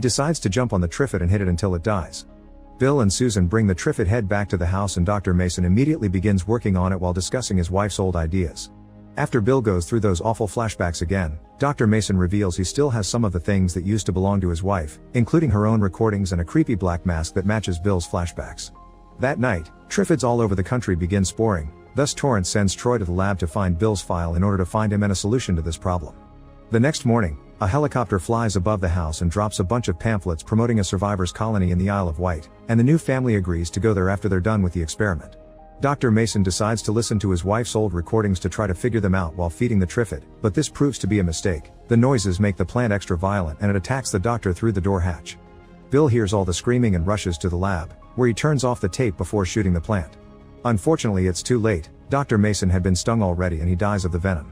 He decides to jump on the Trifid and hit it until it dies. Bill and Susan bring the Trifid head back to the house and Dr. Mason immediately begins working on it while discussing his wife's old ideas. After Bill goes through those awful flashbacks again, Dr. Mason reveals he still has some of the things that used to belong to his wife, including her own recordings and a creepy black mask that matches Bill's flashbacks. That night, Trifids all over the country begin sporing, thus Torrance sends Troy to the lab to find Bill's file in order to find him and a solution to this problem. The next morning, a helicopter flies above the house and drops a bunch of pamphlets promoting a survivors' colony in the Isle of Wight, and the new family agrees to go there after they're done with the experiment. Dr. Mason decides to listen to his wife's old recordings to try to figure them out while feeding the Trifid, but this proves to be a mistake. The noises make the plant extra violent and it attacks the doctor through the door hatch. Bill hears all the screaming and rushes to the lab, where he turns off the tape before shooting the plant. Unfortunately, it's too late. Dr. Mason had been stung already and he dies of the venom.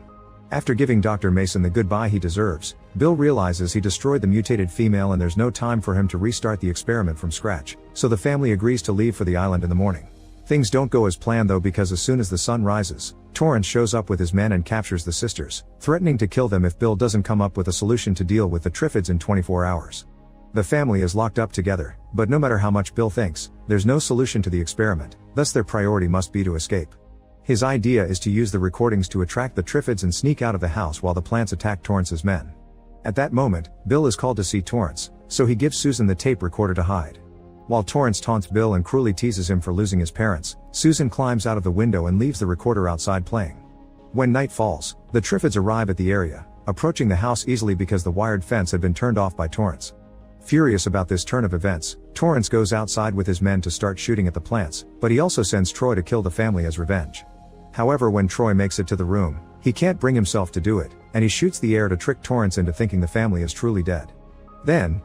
After giving Dr. Mason the goodbye he deserves, Bill realizes he destroyed the mutated female and there's no time for him to restart the experiment from scratch, so the family agrees to leave for the island in the morning. Things don't go as planned though, because as soon as the sun rises, Torrance shows up with his men and captures the sisters, threatening to kill them if Bill doesn't come up with a solution to deal with the Trifids in 24 hours. The family is locked up together, but no matter how much Bill thinks, there's no solution to the experiment, thus their priority must be to escape. His idea is to use the recordings to attract the Trifids and sneak out of the house while the plants attack Torrance's men. At that moment, Bill is called to see Torrance, so he gives Susan the tape recorder to hide. While Torrance taunts Bill and cruelly teases him for losing his parents, Susan climbs out of the window and leaves the recorder outside playing. When night falls, the Trifids arrive at the area, approaching the house easily because the wired fence had been turned off by Torrance. Furious about this turn of events, Torrance goes outside with his men to start shooting at the plants, but he also sends Troy to kill the family as revenge. However, when Troy makes it to the room, he can't bring himself to do it, and he shoots the air to trick Torrance into thinking the family is truly dead. Then,